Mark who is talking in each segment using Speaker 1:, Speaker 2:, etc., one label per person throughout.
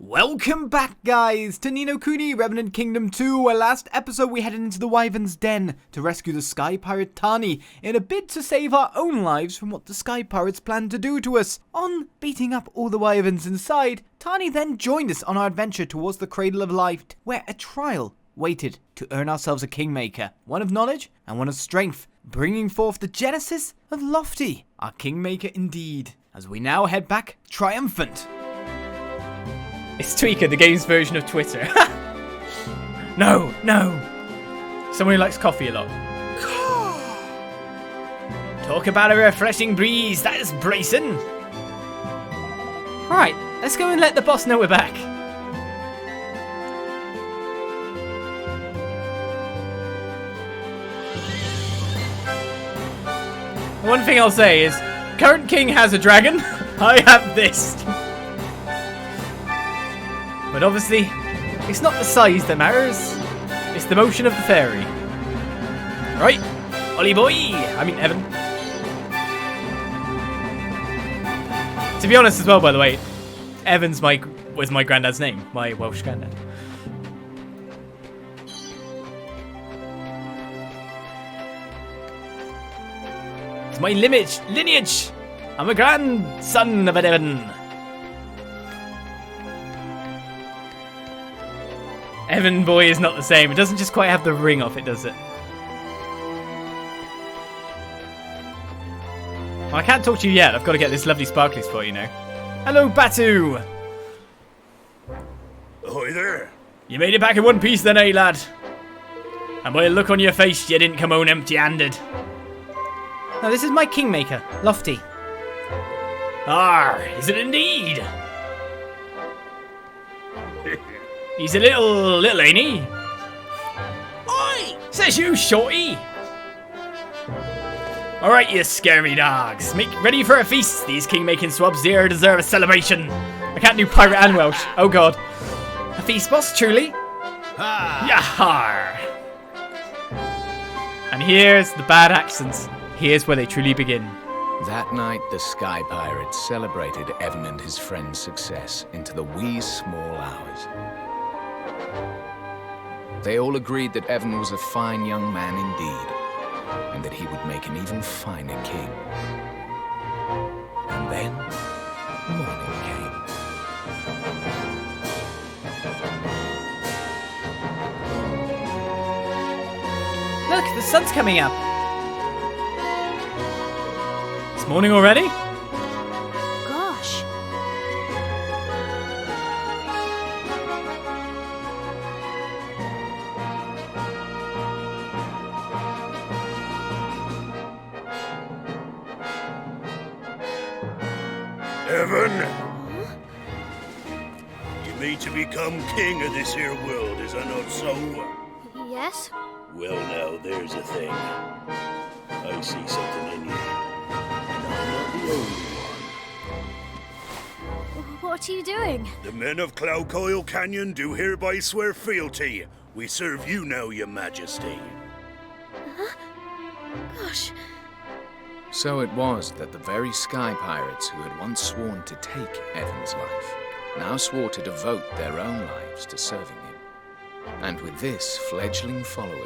Speaker 1: Welcome back, guys, to Ni No Kuni, Revenant Kingdom 2, where last episode we headed into the Wyvern's Den to rescue the Sky Pirate Tani in a bid to save our own lives from what the Sky Pirates planned to do to us. On beating up all the Wyverns inside, Tani then joined us on our adventure towards the Cradle of Light, where a trial waited to earn ourselves a Kingmaker, one of knowledge and one of strength, bringing forth the genesis of Lofty, our Kingmaker indeed, as we now head back triumphant.
Speaker 2: It's Tweaker, the game's version of Twitter. No. Someone who likes coffee a lot. Talk about a refreshing breeze, that is bracing. Alright, let's go and let the boss know we're back. One thing I'll say is, current king has a dragon, I have this. But obviously, it's not the size that matters, it's the motion of the fairy. Right, Ollie boy, Evan. To be honest as well, by the way, Evan's was my granddad's name, my Welsh granddad. It's my lineage. I'm a grandson of an Evan. Evan boy is not the same. It doesn't just quite have the ring off it, does it? Well, I can't talk to you yet. I've got to get this lovely sparklies for you now. Hello, Batu!
Speaker 3: Ahoy there.
Speaker 2: You made it back in one piece then, eh, lad? And by the look on your face, you didn't come home empty-handed.
Speaker 1: Now, this is my Kingmaker, Lofty.
Speaker 2: Is it indeed? He's a little, ain't he? Oi! Says you, shorty! Alright, you scary dogs. Make ready for a feast. These king-making swabs here deserve a celebration. I can't do pirate and Welsh. Oh god. A feast, boss, truly? Yahar! And here's the bad accents. Here's where they truly begin.
Speaker 4: That night, the Sky Pirates celebrated Evan and his friend's success into the wee small hours. They all agreed that Evan was a fine young man indeed, and that he would make an even finer king. And then, morning came.
Speaker 1: Look, the sun's coming up.
Speaker 2: It's morning already?
Speaker 5: Gosh.
Speaker 3: Evan! You mean to become king of this here world, is that not so?
Speaker 5: Yes?
Speaker 3: Well now, there's a thing. I see something in you. And I'm not the only one.
Speaker 5: What are you doing?
Speaker 3: The men of Cloudcoil Canyon do hereby swear fealty. We serve you now, your majesty.
Speaker 5: Gosh.
Speaker 4: So it was that the very Sky Pirates who had once sworn to take Evan's life now swore to devote their own lives to serving him. And with this fledgling following,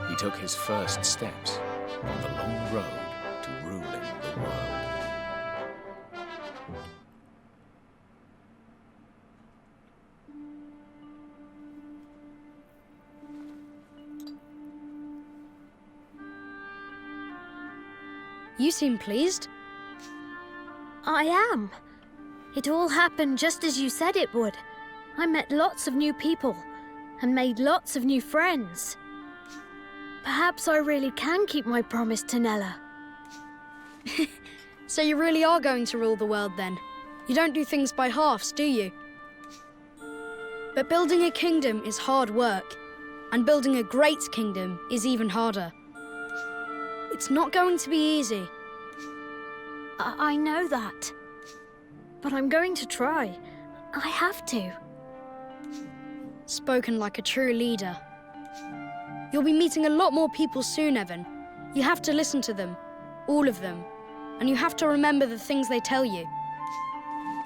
Speaker 4: he took his first steps on the long road to ruling the world.
Speaker 5: You seem pleased. I am. It all happened just as you said it would. I met lots of new people and made lots of new friends. Perhaps I really can keep my promise to Nella.
Speaker 6: So you really are going to rule the world then? You don't do things by halves, do you? But building a kingdom is hard work, and building a great kingdom is even harder. It's not going to be easy.
Speaker 5: I know that. But I'm going to try. I have to.
Speaker 6: Spoken like a true leader. You'll be meeting a lot more people soon, Evan. You have to listen to them, all of them, and you have to remember the things they tell you.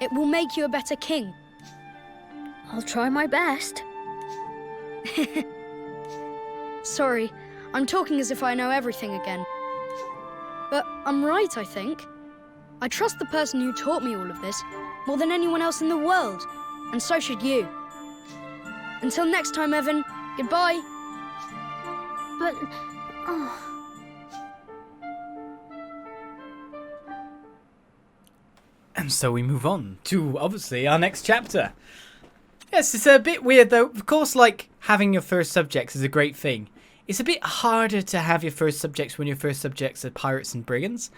Speaker 6: It will make you a better king.
Speaker 5: I'll try my best.
Speaker 6: Sorry, I'm talking as if I know everything again. But I'm right, I think. I trust the person who taught me all of this more than anyone else in the world, and so should you. Until next time, Evan, goodbye.
Speaker 5: But... oh...
Speaker 2: And so we move on to, obviously, our next chapter. Yes, it's a bit weird, though. Of course, like, having your first subjects is a great thing. It's a bit harder to have your first subjects when your first subjects are pirates and brigands.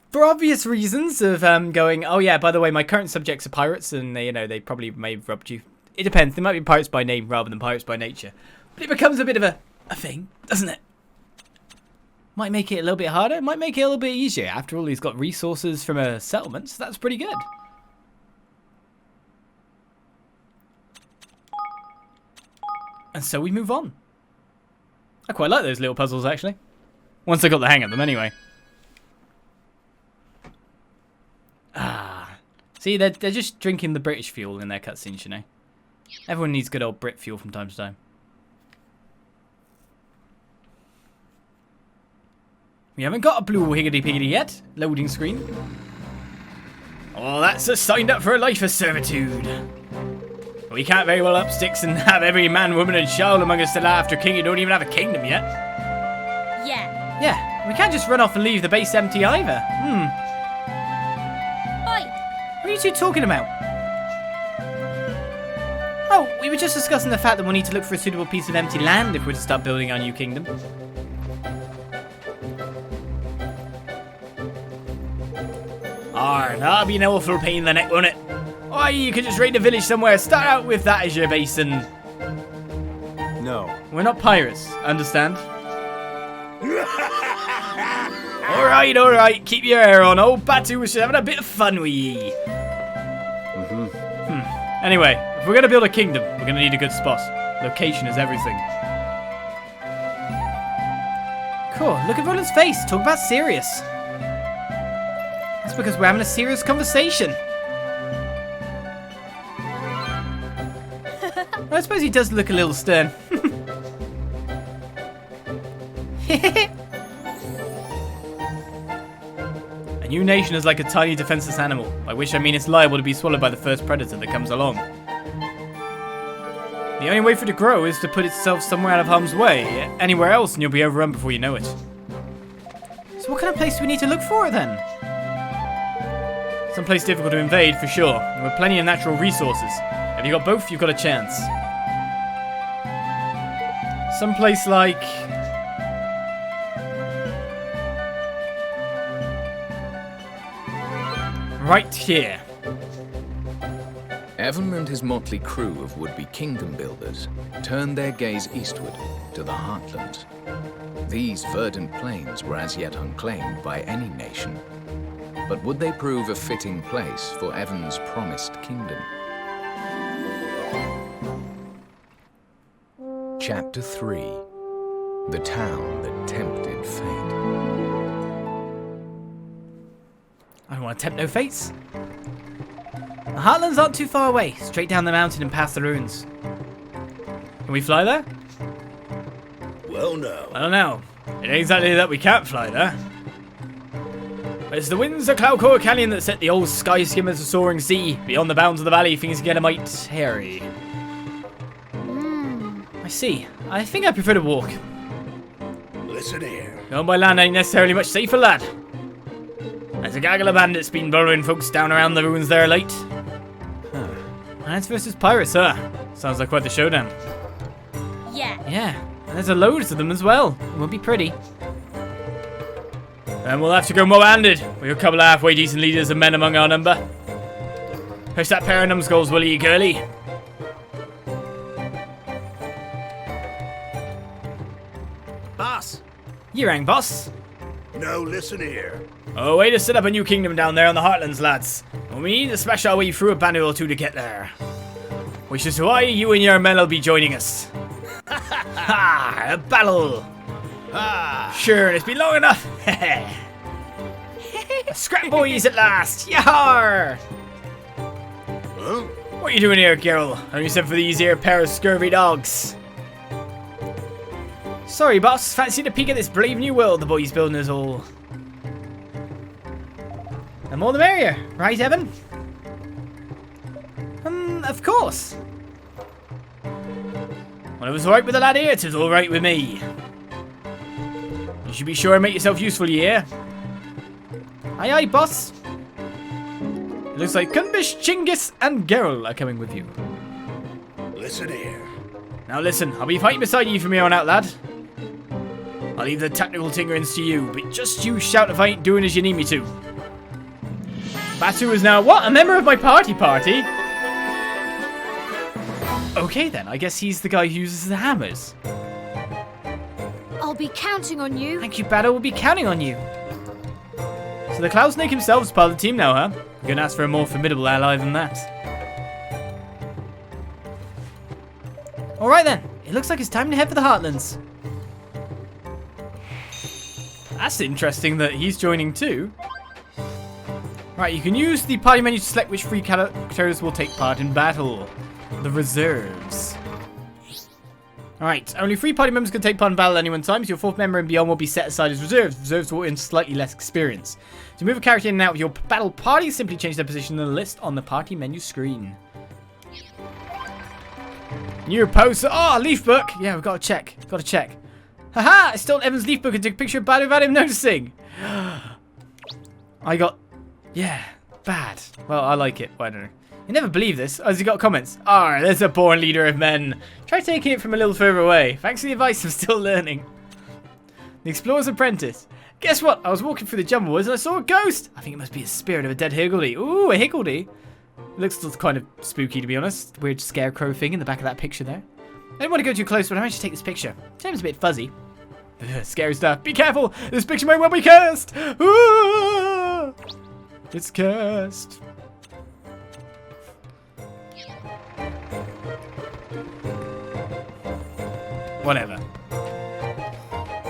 Speaker 2: For obvious reasons of going, oh yeah, by the way, my current subjects are pirates, and they, you know, they probably may have robbed you. It depends. They might be pirates by name rather than pirates by nature. But it becomes a bit of a thing, doesn't it? Might make it a little bit harder. Might make it a little bit easier. After all, he's got resources from a settlement, so that's pretty good. And so we move on. I quite like those little puzzles, actually. Once I got the hang of them, anyway. Ah. See, they're just drinking the British fuel in their cutscenes, you know. Everyone needs good old Brit fuel from time to time. We haven't got a blue higgity-piggity yet. Loading screen. Oh, that's a signed up for a life of servitude. We can't very well up sticks and have every man, woman, and child among us still after king who don't even have a kingdom yet.
Speaker 5: Yeah.
Speaker 2: Yeah, we can't just run off and leave the base empty either.
Speaker 5: Oi!
Speaker 2: What are you two talking about? Oh, we were just discussing the fact that we'll need to look for a suitable piece of empty land if we're to start building our new kingdom. That'll be an awful pain in the neck, won't it? Why, you could just raid a village somewhere, start out with that as your base and...
Speaker 3: No.
Speaker 2: We're not pirates, understand? Alright, keep your hair on. Old Batu was just having a bit of fun with ye. Anyway, if we're going to build a kingdom, we're going to need a good spot. Location is everything. Cool, look at Roland's face. Talk about serious. That's because we're having a serious conversation. Well, I suppose he does look a little stern. A new nation is like a tiny defenseless animal, by which I mean it's liable to be swallowed by the first predator that comes along. The only way for it to grow is to put itself somewhere out of harm's way. Anywhere else and you'll be overrun before you know it. So what kind of place do we need to look for then? Someplace difficult to invade, for sure, and with plenty of natural resources. If you got both, you've got a chance. Someplace like... right here.
Speaker 4: Evan and his motley crew of would-be kingdom builders turned their gaze eastward to the Heartlands. These verdant plains were as yet unclaimed by any nation. But would they prove a fitting place for Evan's promised kingdom? Chapter 3. The Town That Tempted Fate.
Speaker 2: I don't want to tempt no fates. The Heartlands aren't too far away, straight down the mountain and past the ruins. Can we fly there?
Speaker 3: Well, no.
Speaker 2: I don't know. It ain't exactly that we can't fly there. But it's the winds of Cloudcore Canyon that set the old sky skimmers to soaring sea. Beyond the bounds of the valley, things get a mite hairy. I see. I think I prefer to walk.
Speaker 3: Listen here.
Speaker 2: Going by land ain't necessarily much safer, lad. There's a gaggle of bandits been burrowing folks down around the ruins there late. Bandits versus pirates, huh? Sounds like quite the showdown.
Speaker 5: Yeah.
Speaker 2: Yeah, and there's a loads of them as well. It won't be pretty. And we'll have to go more-handed. We've a couple of halfway decent leaders and men among our number. Push that pair of numbskulls, will you, girlie?
Speaker 3: Boss.
Speaker 2: You rang, boss.
Speaker 3: No, listen here.
Speaker 2: Oh, way to set up a new kingdom down there on the Heartlands, lads. And we need to smash our way through a bandit or two to get there. Which is why you and your men will be joining us. Ha! A battle!
Speaker 3: Ah.
Speaker 2: Sure, it's been long enough. Scrap boys at last! Yar!
Speaker 3: Huh?
Speaker 2: What are you doing here, girl? Only sent for these here pair of scurvy dogs. Sorry, boss. Fancy a peek at this brave new world the boys building us all. The more the merrier, right, Evan? Of course. When it was alright with the lad here, it was alright with me. You should be sure and make yourself useful, you hear? Aye, aye, boss. It looks like Skirmish, Chinggis, and Geralt are coming with you.
Speaker 3: Listen here.
Speaker 2: Now listen, I'll be fighting beside you from here on out, lad. I'll leave the tactical tinkerings to you, but just you shout if I ain't doing as you need me to. Batu is now, what? A member of my party? Okay then, I guess he's the guy who uses the hammers.
Speaker 5: I'll be counting on you.
Speaker 2: Thank you, Batu, we'll be counting on you. So the Cloud Snake himself is part of the team now, huh? You couldn't ask for a more formidable ally than that. Alright then, it looks like it's time to head for the Heartlands. That's interesting that he's joining too. Right, you can use the party menu to select which free characters will take part in battle. The reserves. Alright, only 3 party members can take part in battle at any one time, so your 4th member and beyond will be set aside as reserves. Reserves will earn slightly less experience. To move a character in and out of your battle party, simply change their position in the list on the party menu screen. New post. Oh, leaf book. Yeah, we've got to check. Haha, I stole Evan's leaf book and took a picture of Batu without him noticing. I got... Yeah, bad. Well, I like it. Well, I don't know. You never believe this. Has he got comments? Ah, there's a born leader of men. Try taking it from a little further away. Thanks for the advice, I'm still learning. The Explorer's Apprentice. Guess what? I was walking through the jungle woods and I saw a ghost. I think it must be a spirit of a dead higgledy. Ooh, a higgledy. It looks kind of spooky, to be honest. Weird scarecrow thing in the back of that picture there. I didn't want to go too close, but I managed to take this picture. Seems a bit fuzzy. Ugh, scary stuff. Be careful. This picture may well be cursed. Ooh, it's cursed. Whatever.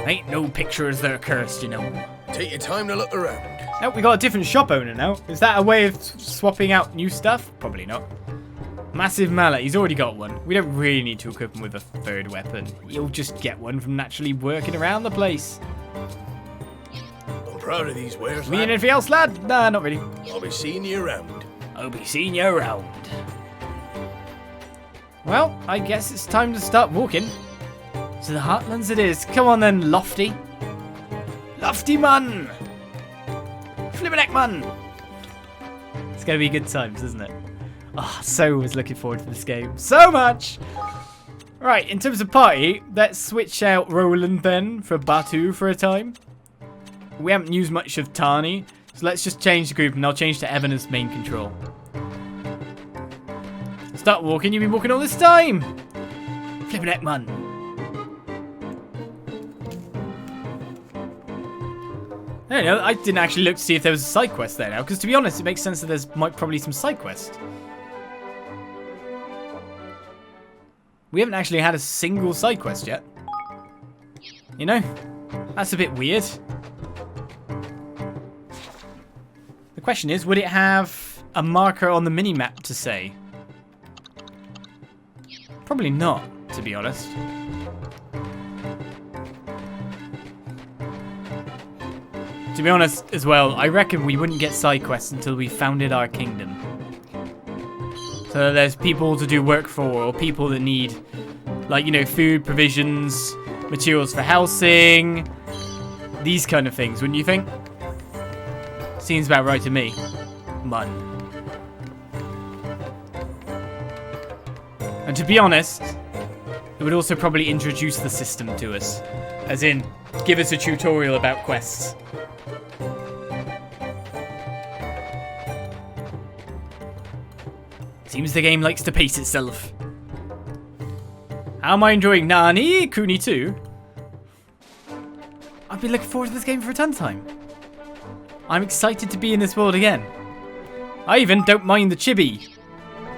Speaker 2: Ain't no pictures that are cursed, you know.
Speaker 3: Take your time to look around.
Speaker 2: Oh, we got a different shop owner now. Is that a way of swapping out new stuff? Probably not. Massive mallet. He's already got one. We don't really need to equip him with a 3rd weapon. He'll just get one from naturally working around the place.
Speaker 3: I'm proud of these wares,
Speaker 2: We need
Speaker 3: lad.
Speaker 2: anything else, lad? Nah, not really.
Speaker 3: I'll be seeing you around.
Speaker 2: I'll be seeing you around. Well, I guess it's time to start walking. To the Heartlands it is. Come on then, Lofty. Lofty man! Flibberneck man! It's going to be good times, isn't it? Oh, so was looking forward to this game. So much! Right, in terms of party, let's switch out Roland then for Batu for a time. We haven't used much of Tani, so let's just change the group and I'll change to Evan as main control. Start walking, you've been walking all this time! Flibberneck man. I don't know, I didn't actually look to see if there was a side quest there now, because to be honest, it makes sense that there's probably some side quest. We haven't actually had a single side quest yet. You know, that's a bit weird. The question is, would it have a marker on the mini-map to say? Probably not, to be honest. To be honest, as well, I reckon we wouldn't get side quests until we founded our kingdom. So there's people to do work for, or people that need, like, you know, food, provisions, materials for housing, these kind of things, wouldn't you think? Seems about right to me. Mun. And to be honest, it would also probably introduce the system to us. As in, give us a tutorial about quests. Seems the game likes to pace itself. How am I enjoying Ni No Kuni 2? I've been looking forward to this game for a ton of time. I'm excited to be in this world again. I even don't mind the chibi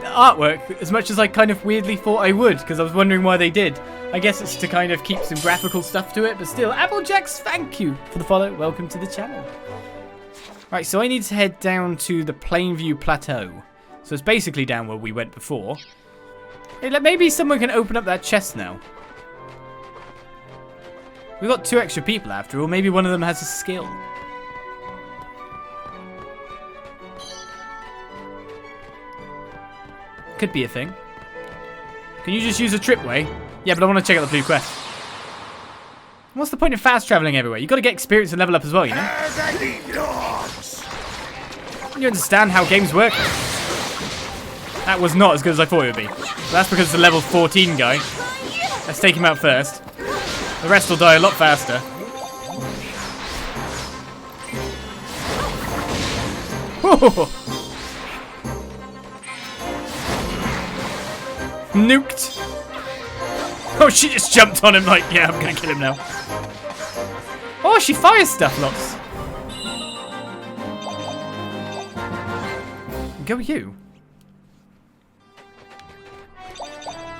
Speaker 2: artwork as much as I kind of weirdly thought I would, because I was wondering why they did. I guess it's to kind of keep some graphical stuff to it, but still, Applejacks, thank you for the follow. Welcome to the channel. Right, so I need to head down to the Plainview Plateau. So it's basically down where we went before. Hey, maybe someone can open up that chest now. We've got 2 extra people after all. Maybe one of them has a skill. Could be a thing. Can you just use a tripway? Yeah, but I want to check out the blue quest. What's the point of fast traveling everywhere? You got to get experience and level up as well, you know? You understand how games work? That was not as good as I thought it would be. But that's because it's a level 14 guy. Let's take him out first. The rest will die a lot faster. Whoa. Nuked. Oh, she just jumped on him like, yeah, I'm gonna kill him now. Oh, she fires stuff lots. Go you.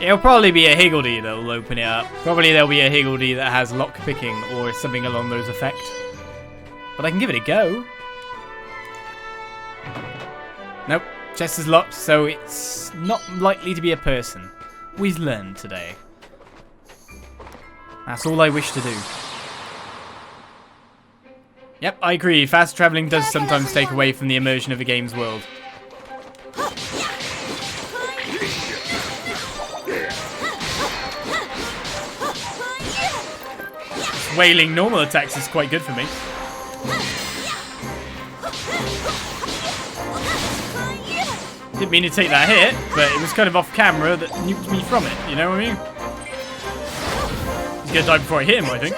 Speaker 2: It'll probably be a Higgledy that'll open it up. Probably there'll be a Higgledy that has lock picking or something along those effects. But I can give it a go. Nope, chest is locked, so it's not likely to be a person. We've learned today. That's all I wish to do. Yep, I agree. Fast traveling does sometimes take away from the immersion of the game's world. Wailing normal attacks is quite good for me. Didn't mean to take that hit, but it was kind of off camera that nuked me from it, you know what I mean? He's gonna die before I hit him, I think.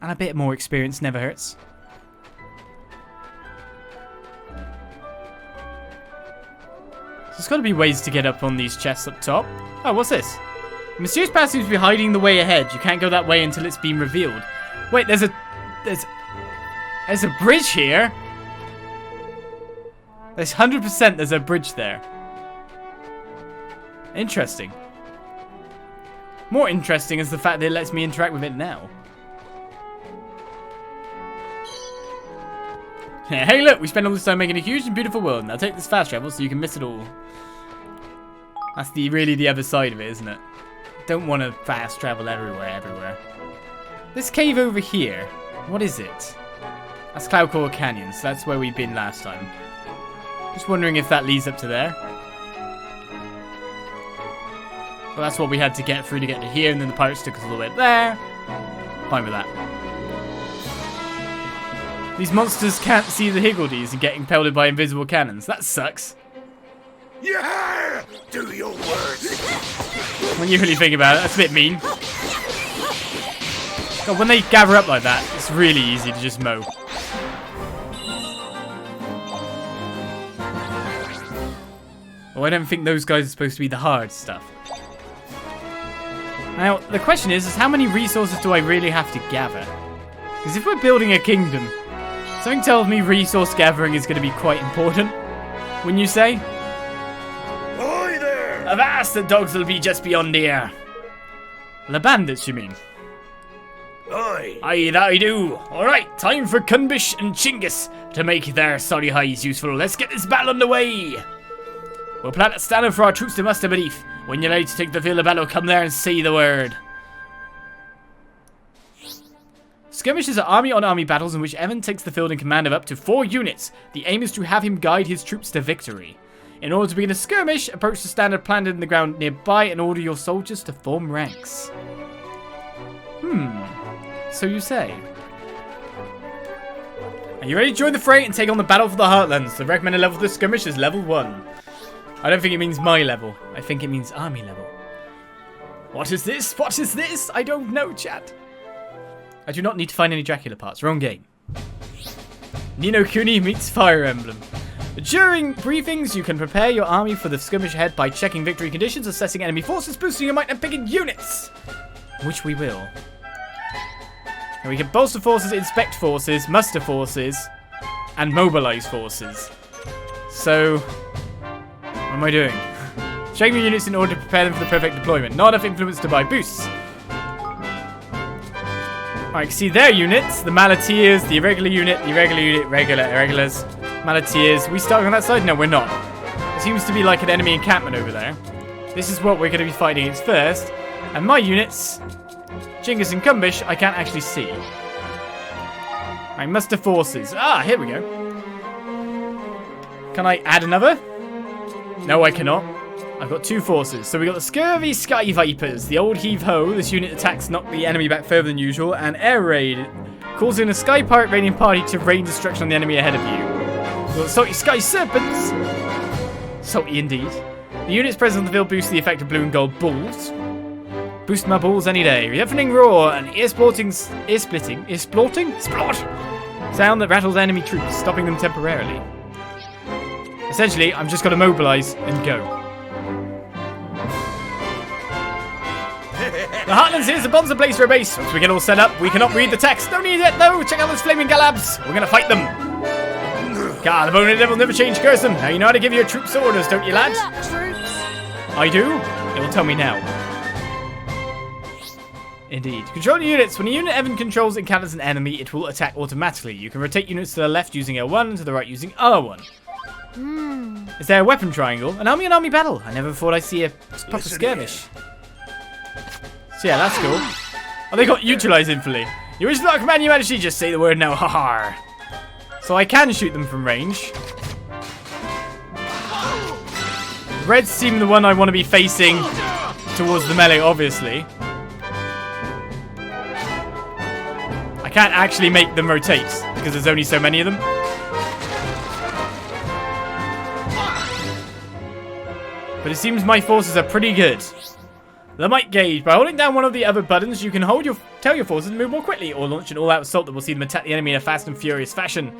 Speaker 2: And a bit more experience never hurts. There's got to be ways to get up on these chests up top. Oh, what's this? The mysterious path seems to be hiding the way ahead. You can't go that way until it's been revealed. Wait, there's a bridge here. There's 100% there's a bridge there. Interesting. More interesting is the fact that it lets me interact with it now. Hey look, we spent all this time making a huge and beautiful world. Now take this fast travel so you can miss it all. That's really the other side of it, isn't it? Don't want to fast travel everywhere. This cave over here, what is it? That's Cloudcore Canyon, so that's where we've been last time. Just wondering if that leads up to there. Well, that's what we had to get through to get to here, and then the pirates took us all the way up there. Fine with that. These monsters can't see the Higgledies and getting pelted by invisible cannons. That sucks.
Speaker 3: Yeah! Do your worst!
Speaker 2: When you really think about it, that's a bit mean. God, when they gather up like that, it's really easy to just mow. Oh, I don't think those guys are supposed to be the hard stuff. Now, the question is how many resources do I really have to gather? Because if we're building a kingdom, something tells me resource gathering is going to be quite important. Wouldn't you say?
Speaker 3: Oi there!
Speaker 2: Avast, the dogs will be just beyond here. The bandits, you mean?
Speaker 3: Aye.
Speaker 2: Aye, that I do. Alright, time for Skirmish and Chinggis to make their sorry hides useful. Let's get this battle underway. We'll plant a standard for our troops to muster beneath. When you're ready to take the field of battle, come there and say the word. Skirmishes are army-on-army battles in which Evan takes the field in command of up to 4 units. The aim is to have him guide his troops to victory. In order to begin a skirmish, approach the standard planted in the ground nearby and order your soldiers to form ranks. So you say. Are you ready to join the fray and take on the battle for the Heartlands? The recommended level for this skirmish is level 1. I don't think it means my level. I think it means army level. What is this? What is this? I don't know, chat. I do not need to find any Dracula parts. Wrong game. Ni No Kuni meets Fire Emblem. During briefings, you can prepare your army for the skirmish ahead by checking victory conditions, assessing enemy forces, boosting your might, and picking units. Which we will. And we can bolster forces, inspect forces, muster forces, and mobilize forces. So, what am I doing? Checking the units in order to prepare them for the perfect deployment. Not enough influence to buy boosts. Alright, see their units. The Malatiers, the irregular unit, irregulars, Malatiers. We starting on that side? No, we're not. There seems to be like an enemy encampment over there. This is what we're going to be fighting against first. And my units, Genghis and Kumbish, I can't actually see. I muster forces. Ah, here we go. Can I add another? No, I cannot. I've got 2 forces. So we got the Scurvy Sky Vipers. The old heave-ho. This unit attacks knock the enemy back further than usual. And air raid calls in a Sky Pirate raiding party to rain destruction on the enemy ahead of you. We've got Salty Sky Serpents. Salty indeed. The units present on the field boost the effect of blue and gold balls. Boost my balls any day. Reopening roar and ear-splitting sound that rattles enemy troops, stopping them temporarily. Essentially, I'm just going to mobilize and go. The Heartlands here's the bonds place for a base. Once we get all set up, we cannot read the text. Don't need it though. Check out those flaming galabs. We're gonna fight them. God, the bone devil never change, curse them. Now you know how to give your troops orders, don't you, lads? I do. It will tell me now. Indeed. Control units. When a unit Evan controls encounters an enemy, it will attack automatically. You can rotate units to the left using L1 and to the right using R1. Is there a weapon triangle? An army-on-army battle. I never thought I'd see a proper skirmish. So yeah, that's cool. Oh, they got utilized infantry. You wish to not command your majesty, just say the word now. Ha. So I can shoot them from range. Reds seem the one I want to be facing towards the melee, obviously. I can't actually make them rotate because there's only so many of them. But it seems my forces are pretty good. The might gauge. By holding down one of the other buttons, you can tell your forces to move more quickly, or launch an all-out assault that will see them attack the enemy in a fast and furious fashion.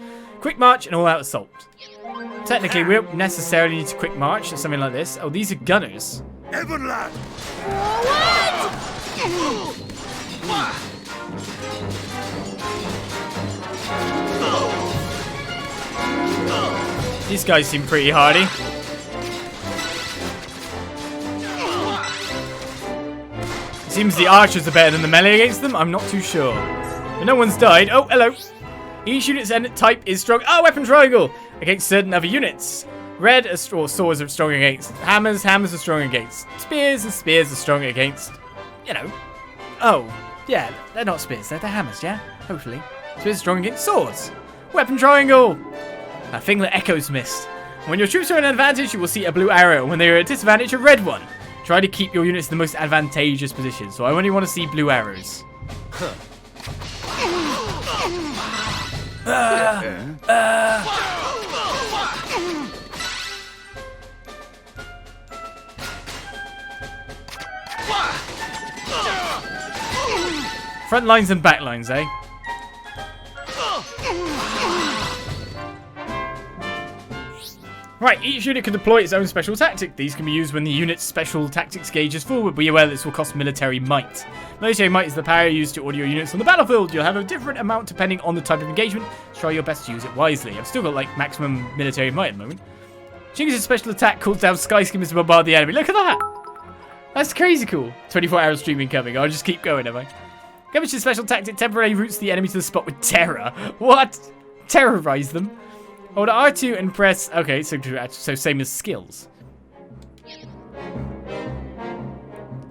Speaker 2: Quick march and all-out assault. Technically, we don't necessarily need to quick march or something like this. Oh, these are gunners.
Speaker 3: Evan lad.
Speaker 2: These guys seem pretty hardy. Seems the archers are better than the melee against them. I'm not too sure. But no one's died. Oh, hello. Each unit's type is strong. Oh, weapon triangle. Against certain other units. Red or swords are strong against hammers. Hammers are strong against spears. And spears are strong against, you know. Oh, yeah. They're not spears. They're hammers, yeah? Hopefully. Spears are strong against swords. Weapon triangle. A thing that echoes missed. When your troops are at an advantage, you will see a blue arrow. When they are at disadvantage, a red one. Try to keep your units in the most advantageous position, so I only want to see blue arrows. Front lines and back lines, eh? Right, each unit can deploy its own special tactic. These can be used when the unit's special tactics gauge is full, but be aware that this will cost military might. Military might is the power used to order your units on the battlefield. You'll have a different amount depending on the type of engagement. Try your best to use it wisely. I've still got like maximum military might at the moment. Genghis' special attack calls down sky skimmers to bombard the enemy. Look at that! That's crazy cool. 24-hour streaming coming. I'll just keep going, have I? Skirmish's special tactic temporarily routes the enemy to the spot with terror. What? Terrorize them? Hold R2 and press... Okay, so same as skills.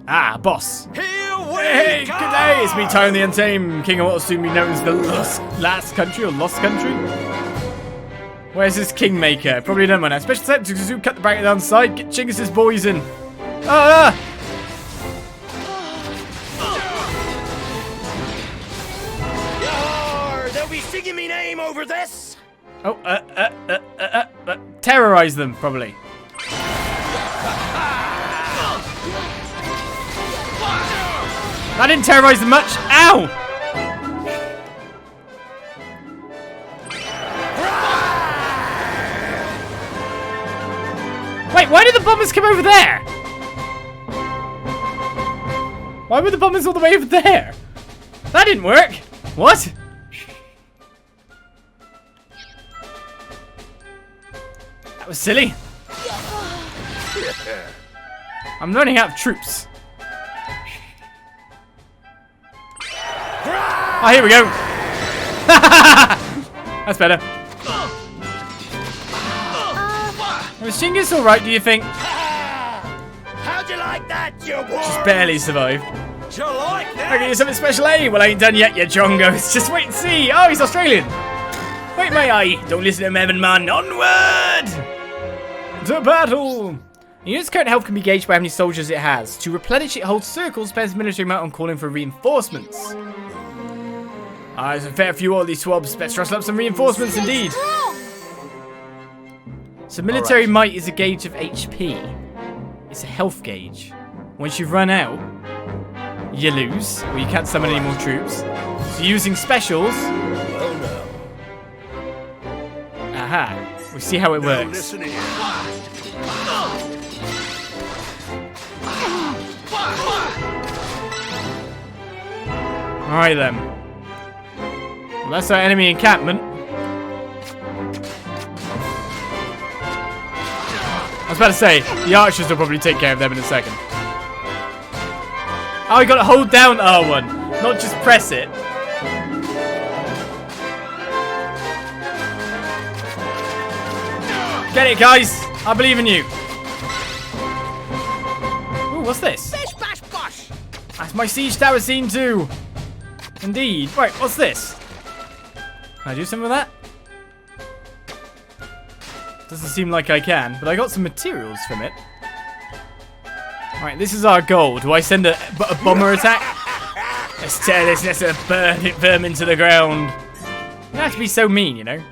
Speaker 2: Ah, boss. Hey, good day. It's me, Tyron the Untamed, king of what will soon be known as the Lost Country. Where's this Kingmaker? Probably done one now. Special set to zoom, cut the bracket down the side, get Genghis' boys in. Ah!
Speaker 3: They'll be singing me name over this.
Speaker 2: Oh, terrorize them, probably. I didn't terrorize them much. Ow! Wait, why did the bombers come over there? Why were the bombers all the way over there? That didn't work. What? That was silly. I'm running out of troops. Oh, here we go. That's better. Was Chinggis alright, do you think?
Speaker 3: How'd you like that, you boy?
Speaker 2: Just barely survived.
Speaker 3: Do you like
Speaker 2: I
Speaker 3: that?
Speaker 2: can do something special, eh? Well, I ain't done yet, you jongos. Just wait and see. Oh, he's Australian. Wait, my eye. Don't listen to him, Evan, man. Onward! To battle! The unit's current health can be gauged by how many soldiers it has. To replenish it holds circles, spends military amount on calling for reinforcements. There's a fair few of these swabs. Let's rustle up some reinforcements indeed. So military might is a gauge of HP. It's a health gauge. Once you've run out, you lose, or you can't summon any more troops. So using specials.
Speaker 3: Well, no.
Speaker 2: Aha. We'll see how it works.
Speaker 3: Listen here.
Speaker 2: Alright then. Well, that's our enemy encampment. I was about to say, the archers will probably take care of them in a second. Oh, you gotta hold down R1, not just press it. Get it, guys! I believe in you. Ooh, what's this?
Speaker 3: Bish, bash, bosh.
Speaker 2: That's my siege tower scene too. Indeed. Right, what's this? Can I do something with that? Doesn't seem like I can, but I got some materials from it. Alright, this is our goal. Do I send a bomber attack? Let's tear this nest of vermin to the ground. You don't have to be so mean, you know.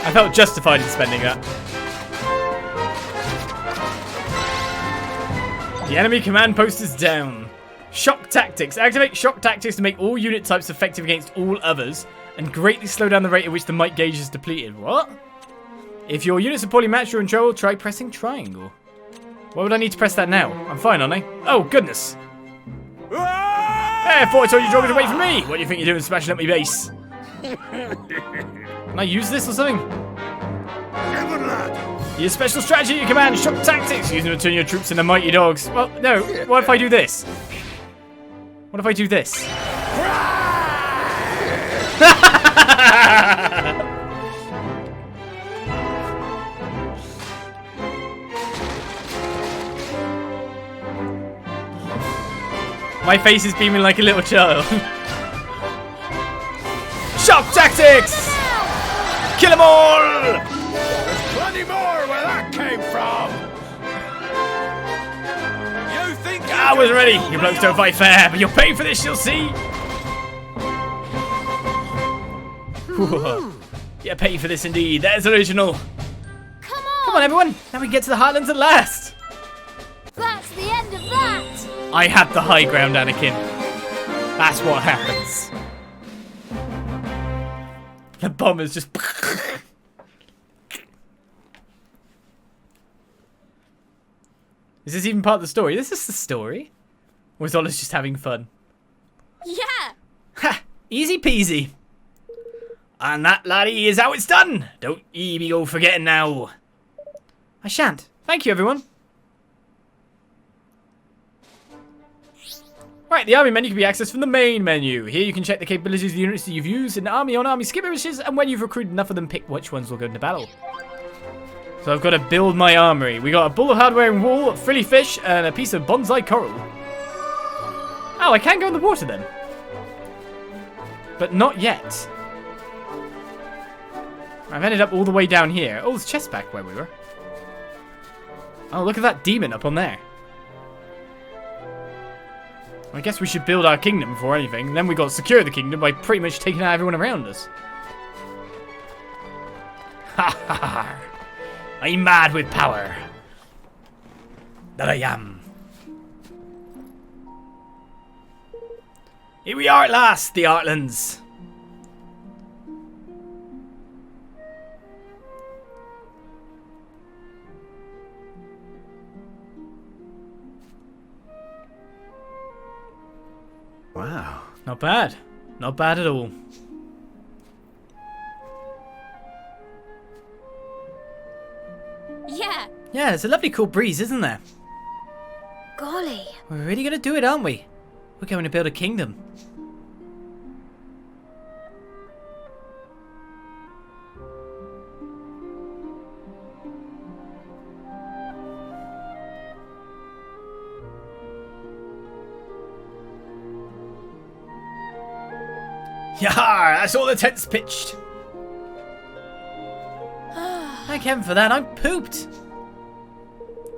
Speaker 2: I felt justified in spending that. The enemy command post is down. Shock tactics. Activate shock tactics to make all unit types effective against all others and greatly slow down the rate at which the might gauge is depleted. What? If your units are poorly matched or in trouble, try pressing triangle. Why would I need to press that now? I'm fine, aren't I? Oh, goodness. Hey, I thought I told you to away from me. What do you think you're doing smashing up my base? Can I use this or something? Your special strategy, your command, shock tactics. Using to turn your troops into mighty dogs. Well, no. What if I do this? What if I do this? My face is beaming like a little child. Shock tactics! Kill them all!
Speaker 3: Plenty more where that came from. You think
Speaker 2: I was ready. You blokes don't fight fair, but you'll pay for this, you'll see. Yeah, pay for this indeed. That is original. Come on, everyone. Now we can get to the Heartlands at last.
Speaker 5: That's the end of that!
Speaker 2: I had the high ground, Anakin. That's what happens. The bombers just... Is this even part of the story? This is the story? Or is Olis just having fun?
Speaker 5: Yeah!
Speaker 2: Ha! Easy peasy. And that, laddie, is how it's done. Don't ye be all forgetting now. I shan't. Thank you, everyone. Right, the army menu can be accessed from the main menu. Here you can check the capabilities of the units that you've used in the army on army skirmishes, and when you've recruited enough of them, pick which ones will go into battle. So I've got to build my armory. We got a bull of hardware and wool, frilly fish, and a piece of bonsai coral. Oh, I can go in the water then. But not yet. I've ended up all the way down here. Oh, there's chest back where we were. Oh, look at that demon up on there. I guess we should build our kingdom before anything. Then we got to secure the kingdom by pretty much taking out everyone around us. Ha ha ha. I'm mad with power. That I am. Here we are at last, the Heartlands.
Speaker 1: Wow.
Speaker 2: Not bad. Not bad at all.
Speaker 5: Yeah!
Speaker 2: Yeah, it's a lovely cool breeze, isn't there?
Speaker 5: Golly.
Speaker 2: We're really going to do it, aren't we? We're going to build a kingdom. Yar! That's all the tents pitched. Thank heaven for that. I'm pooped.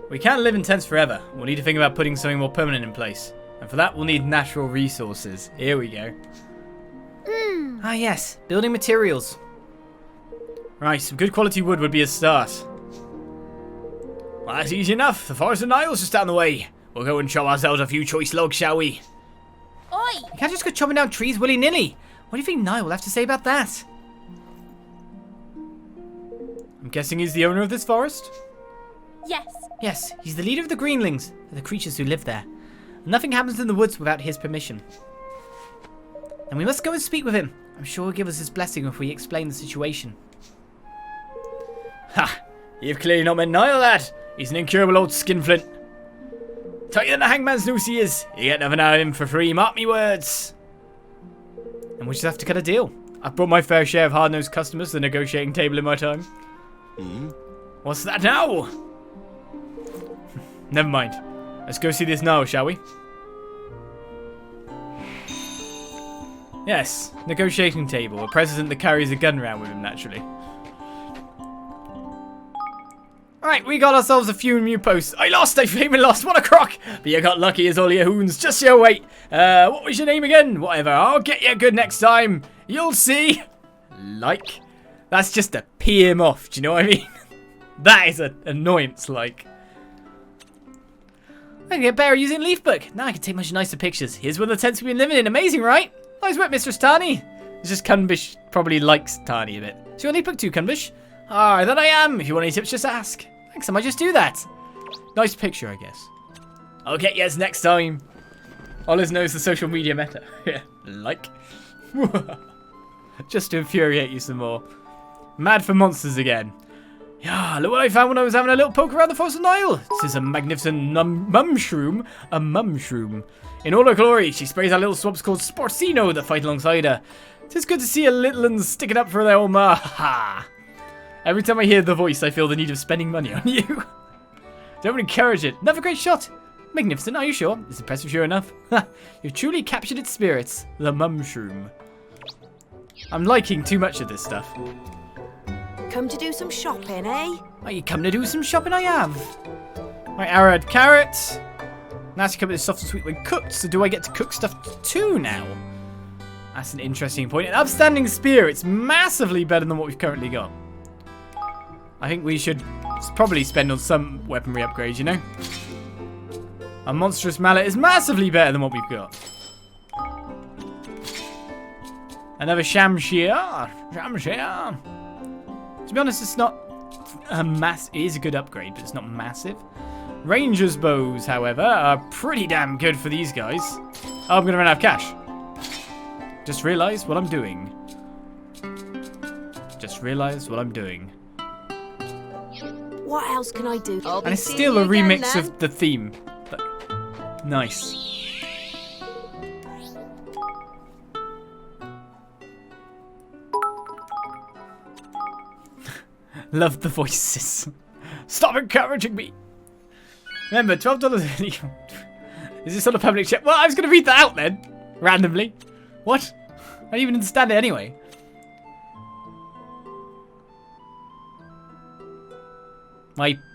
Speaker 2: We can't live in tents forever. We'll need to think about putting something more permanent in place. And for that, we'll need natural resources. Here we go. Ah, yes. Building materials. Right, some good quality wood would be a start. Well, that's easy enough. The Forest of Niall is just down the way. We'll go and chop ourselves a few choice logs, shall we?
Speaker 5: Oi!
Speaker 2: You can't just go chopping down trees willy-nilly. What do you think Niall will have to say about that? I'm guessing he's the owner of this forest?
Speaker 5: Yes.
Speaker 2: Yes, he's the leader of the Greenlings, the creatures who live there. Nothing happens in the woods without his permission. And we must go and speak with him. I'm sure he'll give us his blessing if we explain the situation. Ha! You've clearly not met Niall, lad. He's an incurable old skinflint. Tighter than a hangman's noose he is. You get nothing out of him for free, mark me words. And we just have to cut a deal. I've brought my fair share of hard-nosed customers to the negotiating table in my time. What's that now? Never mind. Let's go see this now, shall we? Yes, negotiating table. A president that carries a gun around with him, naturally. Alright, we got ourselves a few new posts. I flaming lost, what a crock! But you got lucky as all your hoons, just you wait. What was your name again? Whatever, I'll get you good next time. You'll see. Like? That's just to pee him off, do you know what I mean? That is an annoyance, like. I can get better using Leafbook. Now I can take much nicer pictures. Here's one of the tents we've been living in. Amazing, right? Nice work, Mistress Tani. It's just Kunbish probably likes Tani a bit. So you want Leafbook too, Kunbish? Ah, that I am. If you want any tips, just ask. Thanks, I might just do that. Nice picture, I guess. I'll get yes next time. Oliz knows the social media meta. Yeah, like. Just to infuriate you some more. Mad for monsters again. Yeah, look what I found when I was having a little poke around the Forest of Niall. This is a magnificent mum-shroom. A mum-shroom. In all her glory, she sprays out little swabs called Sporcino that fight alongside her. It's good to see a little uns sticking up for their own ma. Ha! Every time I hear the voice, I feel the need of spending money on you. Don't encourage it. Another great shot. Magnificent, are you sure? It's impressive, sure enough. You've truly captured its spirits. The mum-shroom. I'm liking too much of this stuff.
Speaker 7: Come to do some shopping, eh?
Speaker 2: Are you come to do some shopping? I have. Right, arrowhead carrot. Now to come with soft and sweet when cooked. So do I get to cook stuff too now? That's an interesting point. An upstanding spear. It's massively better than what we've currently got. I think we should probably spend on some weaponry upgrades, you know? A monstrous mallet is massively better than what we've got. Another shamshir. Shamshir. To be honest, it's not a it is a good upgrade, but it's not massive. Ranger's bows, however, are pretty damn good for these guys. Oh, I'm going to run out of cash. Just realised what I'm doing. Just realised what I'm doing.
Speaker 7: What else can I do?
Speaker 2: And it's still a remix of the theme. But nice. Love the voices. Stop encouraging me. Remember, $12. Is this on a public chat? Well, I was going to read that out then. Randomly. What? I don't even understand it anyway.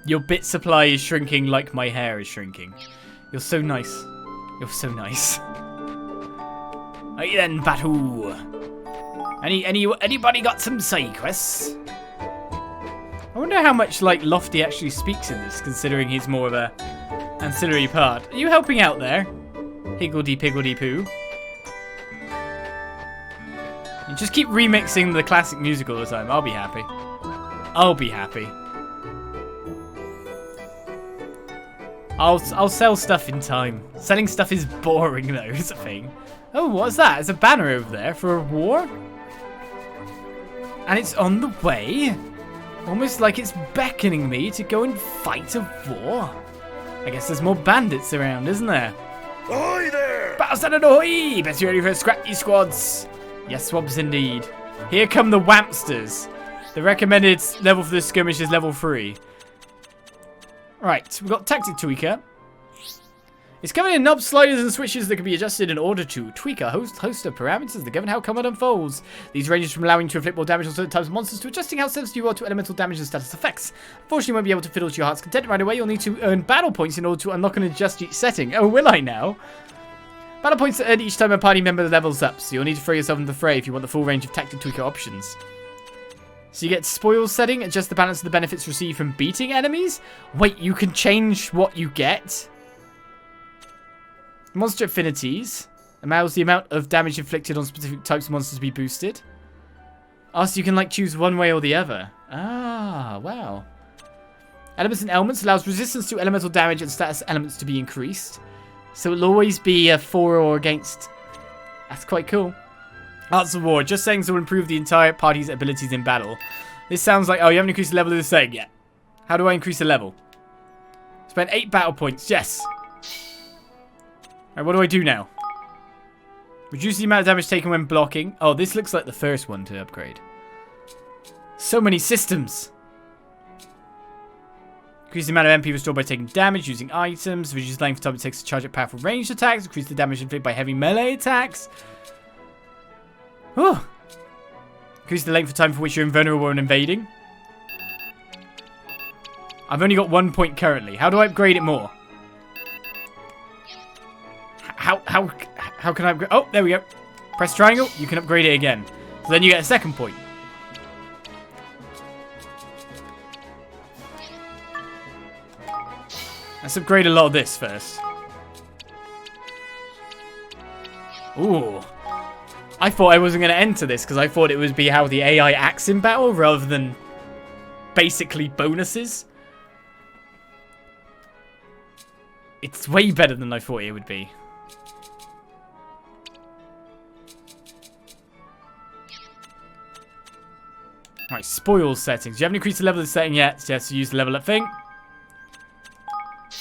Speaker 2: Your bit supply is shrinking like my hair is shrinking. You're so nice. You're so nice. Hey then, Batu. Anybody got some side quests? I wonder how much, like, Lofty actually speaks in this, considering he's more of a ancillary part. Are you helping out there? Higgledy-piggledy-poo. You just keep remixing the classic music all the time. I'll be happy. I'll be happy. I'll sell stuff in time. Selling stuff is boring, though, is a thing. Oh, what's that? There's a banner over there for a war? And it's on the way? Almost like it's beckoning me to go and fight a war. I guess there's more bandits around, isn't there?
Speaker 3: Ahoy there!
Speaker 2: Battle ahoy! Best you ready for scrappy squads? Yes, swabs indeed. Here come the Wampsters. The recommended level for this skirmish is level 3. Right, we've got Tactic Tweaker. It's covered in knobs, sliders, and switches that can be adjusted in order to tweak a host of parameters that govern how combat unfolds. These ranges from allowing you to inflict more damage on certain types of monsters to adjusting how sensitive you are to elemental damage and status effects. Unfortunately, you won't be able to fiddle to your heart's content right away. You'll need to earn battle points in order to unlock and adjust each setting. Oh, will I now? Battle points are earned each time a party member levels up, so you'll need to throw yourself into the fray if you want the full range of Tactic Tweaker options. So you get spoils setting, adjust the balance of the benefits received from beating enemies? Wait, you can change what you get? Monster Affinities allows the amount of damage inflicted on specific types of monsters to be boosted. Oh, so you can like choose one way or the other. Ah, wow. Elements and Ailments allows resistance to elemental damage and status elements to be increased. So it'll always be a for or against. That's quite cool. Arts of War. Just settings will improve the entire party's abilities in battle. This sounds like, oh, you haven't increased the level of the setting yet. How do I increase the level? Spend 8 battle points. Yes. Alright, what do I do now? Reduce the amount of damage taken when blocking. Oh, this looks like the first one to upgrade. So many systems. Increase the amount of MP restored by taking damage using items. Reduce the length of time it takes to charge at powerful ranged attacks. Increase the damage inflicted by heavy melee attacks. Oh. Increase the length of time for which you're invulnerable and invading. I've only got 1 point currently. How do I upgrade it more? How can I upgrade? Oh, there we go. Press triangle. You can upgrade it again. So then you get a 2nd point. Let's upgrade a lot of this first. Ooh. I thought I wasn't going to enter this because I thought it would be how the AI acts in battle rather than basically bonuses. It's way better than I thought it would be. Right, spoils settings. You haven't increased the level of the setting yet, so you have to use the level up thing.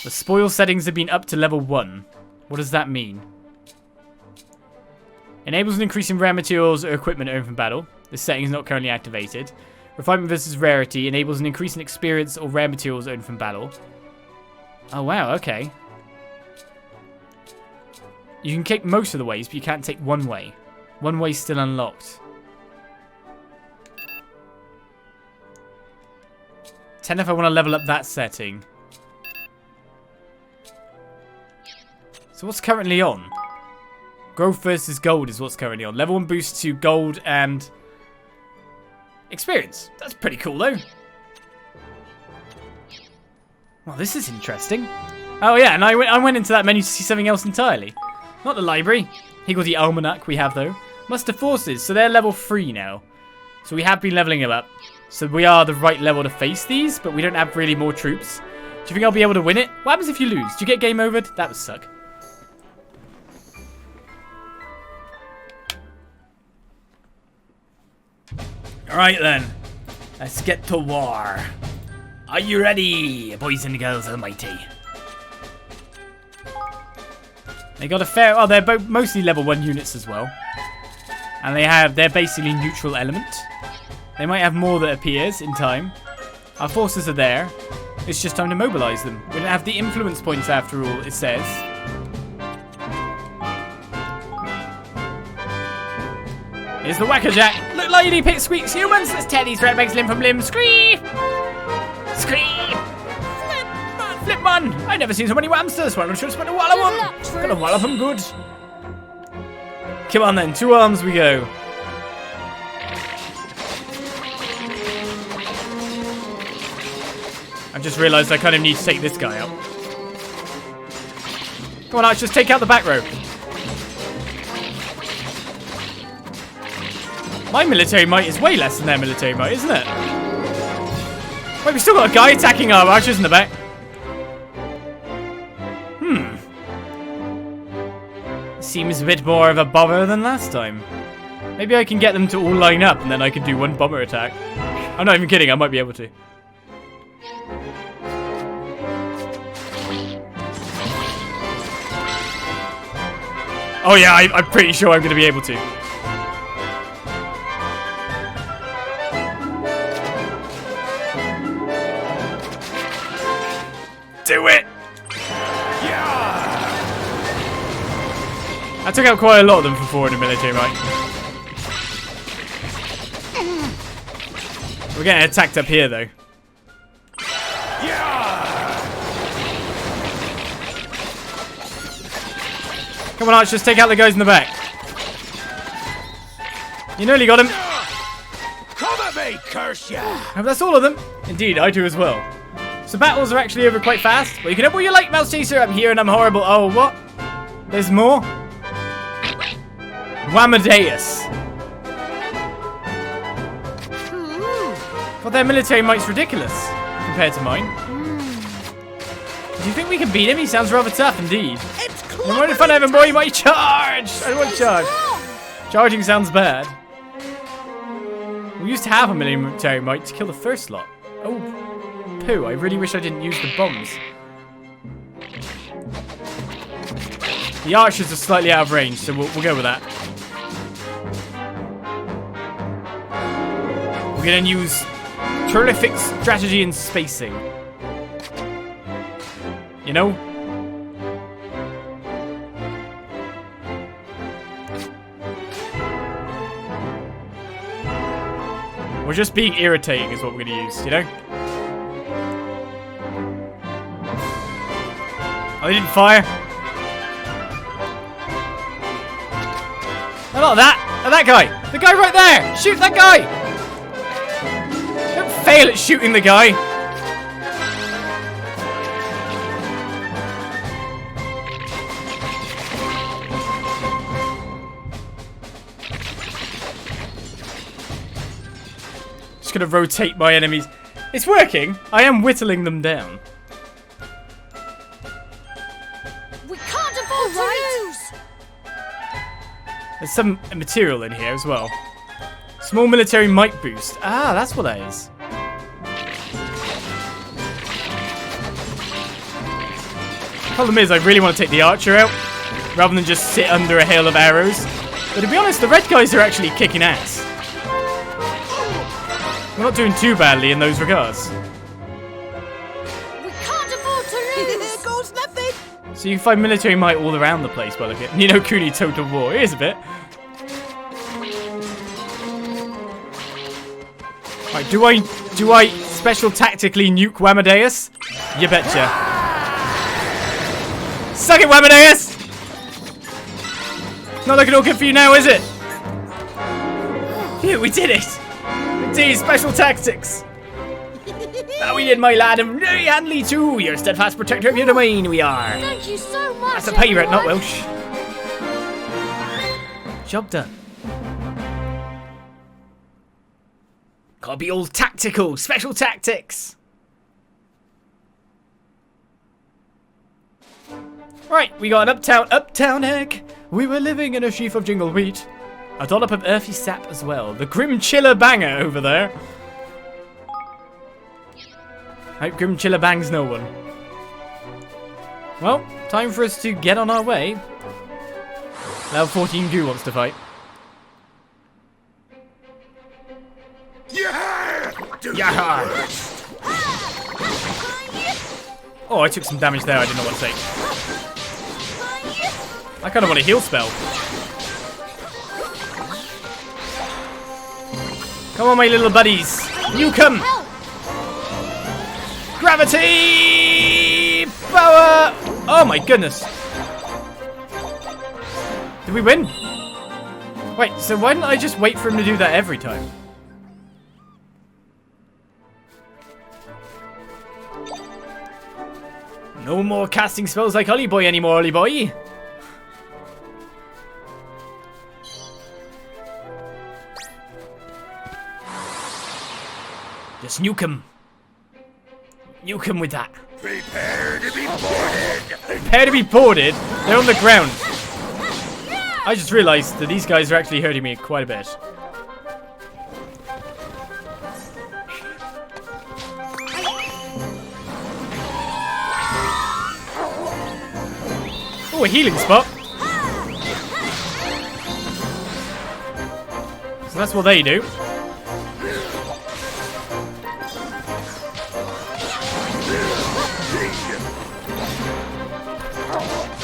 Speaker 2: The spoil settings have been up to level 1. What does that mean? Enables an increase in rare materials or equipment earned from battle. This setting is not currently activated. Refinement versus rarity enables an increase in experience or rare materials earned from battle. Oh wow, okay. You can take most of the ways, but you can't take one way. One way's still unlocked. 10 if I want to level up that setting. So what's currently on? Growth versus gold is what's currently on. Level 1 boost to gold and experience. That's pretty cool though. Well, this is interesting. Oh yeah, and I went into that menu to see something else entirely. Not the library. Here goes the almanac we have though. Muster forces, so they're level 3 now. So we have been leveling them up. So we are the right level to face these, but we don't have really more troops. Do you think I'll be able to win it? What happens if you lose? Do you get game overed? That would suck. Alright then. Let's get to war. Are you ready, boys and girls almighty? They got a fair... Oh, they're both mostly level 1 units as well. And they're basically neutral element. They might have more that appears in time. Our forces are there. It's just time to mobilize them. We don't have the influence points after all, it says. Here's the whackerjack. Look, lady pit squeaks humans. Let's tear these redbacks limb from limb. Scream! Scream! Flip man! I never seen so many whamsters. Well, I'm sure it's going to wallop them. Gonna wallop them good. Come on then, 2 arms we go. I've just realised I kind of need to take this guy out. Come on, Arch, just take out the back row. My military might is way less than their military might, isn't it? Wait, we still got a guy attacking our archers in the back. Seems a bit more of a bomber than last time. Maybe I can get them to all line up and then I can do 1 bomber attack. I'm not even kidding, I might be able to. Oh yeah, I'm pretty sure I'm going to be able to. Do it! Yeah! I took out quite a lot of them for 400 military might. We're getting attacked up here though. Come on, archers, take out the guys in the back. You nearly got him.
Speaker 3: Come at me, curse ya!
Speaker 2: Hope that's all of them. Indeed, I do as well. So battles are actually over quite fast. Well, you can have what you like, Mouse Chaser. I'm here and I'm horrible. Oh, what? There's more? Wamadeus. God, their military might's ridiculous compared to mine. Do you think we can beat him? He sounds rather tough indeed. I'm running fun, Evan boy. You might charge. I don't want to charge. Charging sounds bad. We used to have a military might to kill the first lot. Oh, poo. I really wish I didn't use the bombs. The archers are slightly out of range, so we'll go with that. We're going to use terrific strategy and spacing. You know? We're just being irritating is what we're going to use, you know? Oh, they didn't fire? No, not that! Oh, that guy! The guy right there! Shoot that guy! Don't fail at shooting the guy! Gonna rotate my enemies. It's working. I am whittling them down.
Speaker 5: We can't afford to lose.
Speaker 2: There's some material in here as well. Small military might boost. Ah, that's what that is. Problem is, I really want to take the archer out rather than just sit under a hail of arrows. But to be honest, the red guys are actually kicking ass. We're not doing too badly in those regards.
Speaker 5: We can't afford to lose.
Speaker 7: Here goes nothing.
Speaker 2: So you can find military might all around the place by looking at Ni No Kuni Total War. Here's a bit. Right, do I special tactically nuke Wamadeus? You betcha. Suck it, Wamadeus! Not looking all good for you now, is it? Phew, we did it! Indeed, special tactics! Now we did, my lad, and very handily too. You're a steadfast protector of your domain, we are.
Speaker 5: Thank you so much.
Speaker 2: That's a pirate, not
Speaker 5: everyone.
Speaker 2: Welsh. Job done. Gotta be all tactical, special tactics. Right, we got an uptown egg. We were living in a sheaf of jingle wheat. A dollop of earthy sap as well. The Grim Chiller Banger over there. Hope Grim Chiller bangs no one. Well, time for us to get on our way. Level 14 Goo wants to fight. Yeah! Oh, I took some damage there. I didn't know what to say. I kind of want a heal spell. Come on, my little buddies. Nuke 'em. Gravity! Power! Oh my goodness. Did we win? Wait, so why didn't I just wait for him to do that every time? No more casting spells like Ollie Boy anymore, Ollie Boy. Just nuke him. Nuke him with that.
Speaker 3: Prepare to be boarded.
Speaker 2: Prepare to be boarded? They're on the ground. I just realized that these guys are actually hurting me quite a bit. Oh, a healing spot. So that's what they do.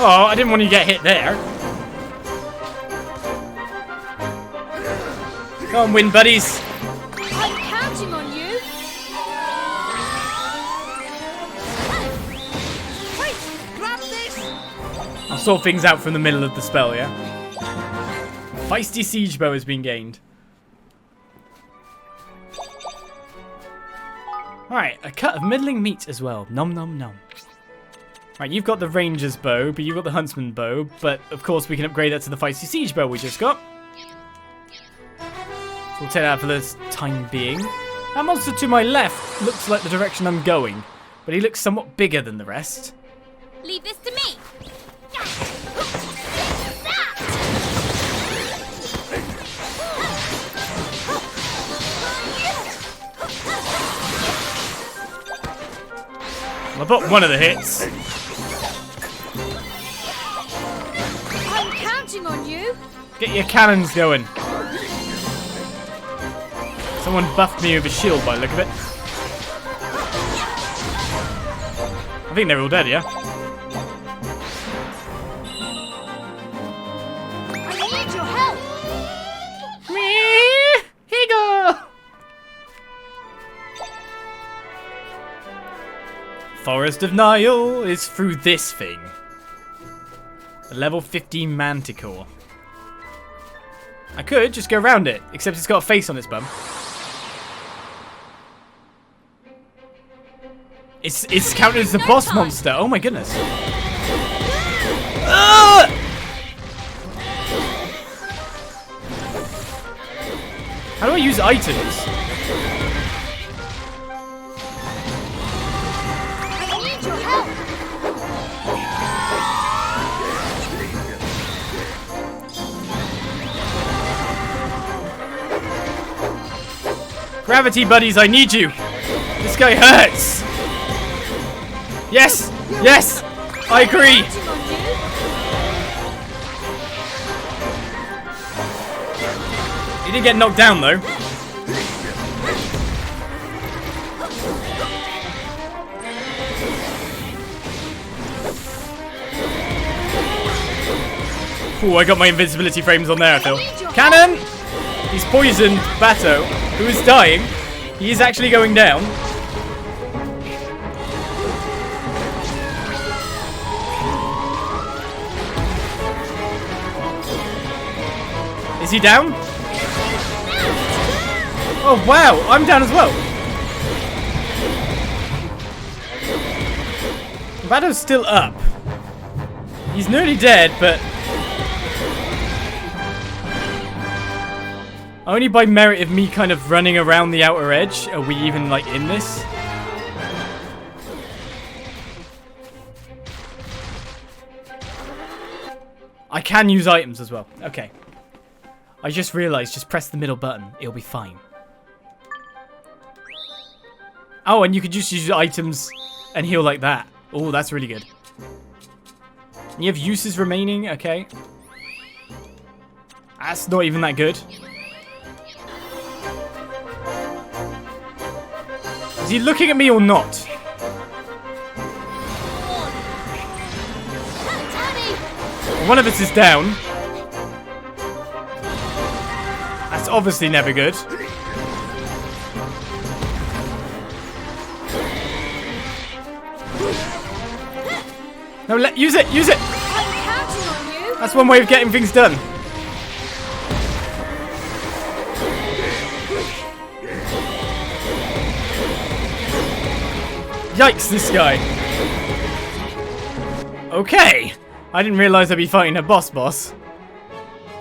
Speaker 2: Oh, I didn't want you to get hit there. Go on, win buddies.
Speaker 5: I'm counting on you. Wait, grab this.
Speaker 2: I'll sort things out from the middle of the spell, yeah? Feisty siege bow has been gained. Alright, a cut of middling meat as well. Nom nom nom. Right, you've got the ranger's bow, but you've got the huntsman bow. But, of course, we can upgrade that to the feisty siege bow we just got. So we'll take that for the time being. That monster to my left looks like the direction I'm going. But he looks somewhat bigger than the rest.
Speaker 5: Leave this to me.
Speaker 2: I bought one of the hits.
Speaker 5: I'm counting on you.
Speaker 2: Get your cannons going. Someone buffed me with a shield by the look of it. I think they're all dead, yeah?
Speaker 5: I need your help.
Speaker 2: Here you go. Forest of Niall is through this thing. A level 15 manticore. I could just go around it, except it's got a face on its bum. It's counted as the boss monster. Oh my goodness. How do I use items?
Speaker 5: I need your help.
Speaker 2: Gravity buddies, I need you. This guy hurts. Yes, yes, I agree. He did get knocked down though. Ooh, I got my invincibility frames on there, I feel. Cannon! He's poisoned Batu, who is dying. He is actually going down. Is he down? Oh wow, I'm down as well. Batu's still up. He's nearly dead, but only by merit of me kind of running around the outer edge are we even like in this. I can use items as well. Okay. I just realized, just press the middle button. It'll be fine. Oh, and you could just use items and heal like that. Oh, that's really good. You have uses remaining. Okay. That's not even that good. Is he looking at me or not? One of us is down. That's obviously never good. No, use it, use it.
Speaker 5: I'm counting on you.
Speaker 2: That's one way of getting things done. Yikes, this guy. Okay. I didn't realize I'd be fighting a boss. The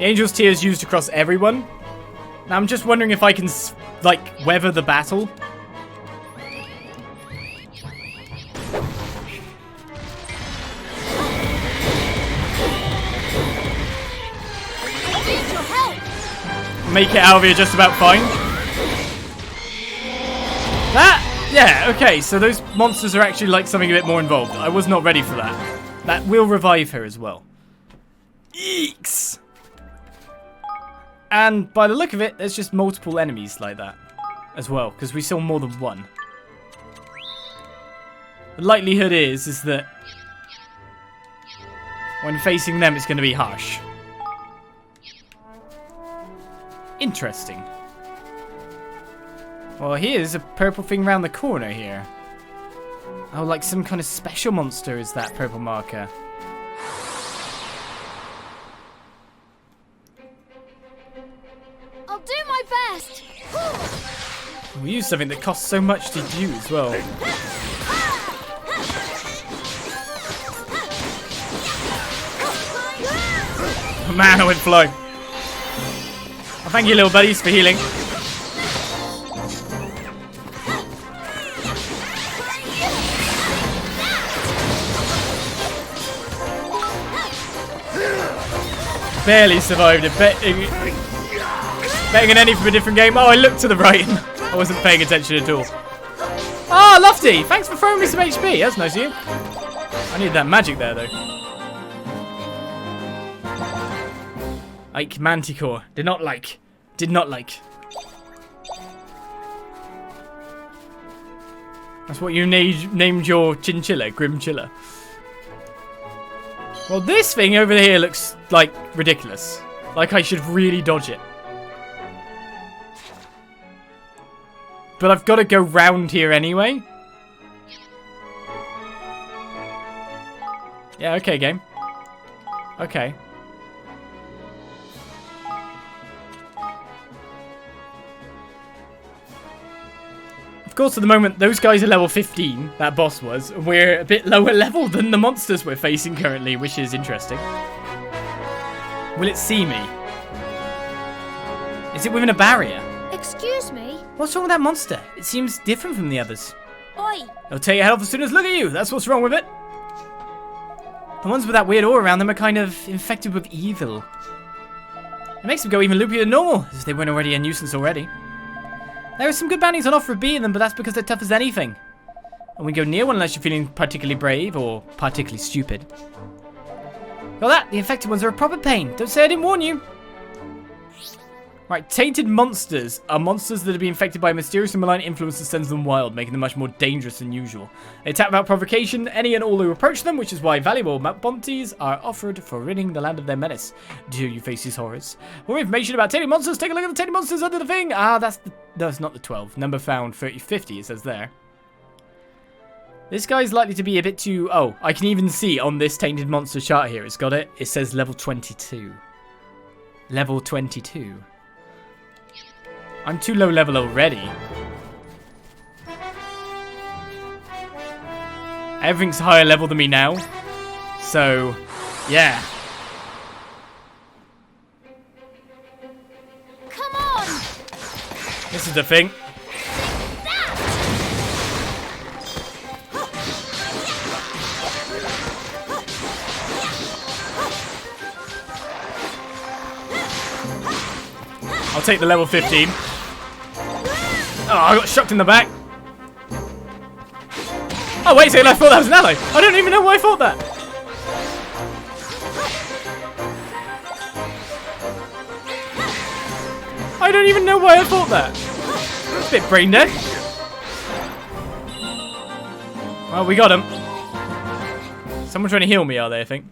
Speaker 2: Angel's Tear is used across everyone. Now I'm just wondering if I can, like, weather the battle. Make it out of here just about fine. That? Yeah, okay, so those monsters are actually like something a bit more involved. I was not ready for that. That will revive her as well. Eeks! And by the look of it, there's just multiple enemies like that as well, because we saw more than one. The likelihood is that when facing them, it's going to be harsh. Interesting. Well, here's a purple thing around the corner here. Oh, like some kind of special monster is that purple marker.
Speaker 5: I'll do my best.
Speaker 2: We use something that costs so much to do as well. Oh, man, I went flying. Oh, thank you, little buddies, for healing. Barely survived it. Betting on any from a different game. Oh, I looked to the right. I wasn't paying attention at all. Ah, Lofty! Thanks for throwing me some HP. That's nice of you. I need that magic there, though. Ike Manticore. Did not like. Did not like. That's what you named your chinchilla, Grimchilla. Well, this thing over here looks, like, ridiculous. Like I should really dodge it. But I've got to go round here anyway. Yeah, okay, game. Okay. Of course, at the moment, those guys are level 15, that boss was. And we're a bit lower level than the monsters we're facing currently, which is interesting. Will it see me? Is it within a barrier?
Speaker 5: Excuse me?
Speaker 2: What's wrong with that monster? It seems different from the others.
Speaker 5: Oi!
Speaker 2: It'll take your head off as soon as look at you. That's what's wrong with it. The ones with that weird aura around them are kind of infected with evil. It makes them go even loopier than normal, as if they weren't already a nuisance already. There are some good bounties on offer for beating them, but that's because they're tough as anything. And we go near one unless you're feeling particularly brave or particularly stupid. Got that? The infected ones are a proper pain. Don't say I didn't warn you. Right, Tainted Monsters are monsters that have been infected by a mysterious and malign influence that sends them wild, making them much more dangerous than usual. They attack without provocation any and all who approach them, which is why valuable bounties are offered for ridding the land of their menace. Do you face these horrors? For more information about Tainted Monsters, take a look at the Tainted Monsters under the thing. Ah, that's not the 12. Number found 3050, it says there. This guy's likely to be a bit too... Oh, I can even see on this Tainted Monster chart here, it's got it. It says level 22. Level 22. I'm too low level already. Everything's higher level than me now. So, yeah.
Speaker 5: Come on!
Speaker 2: This is the thing. I'll take the level 15. Oh, I got shocked in the back. Oh, wait a second, I thought that was an ally. I don't even know why I thought that. I don't even know why I thought that. It's a bit brain dead. Well, we got him. Someone trying to heal me, are they, I think?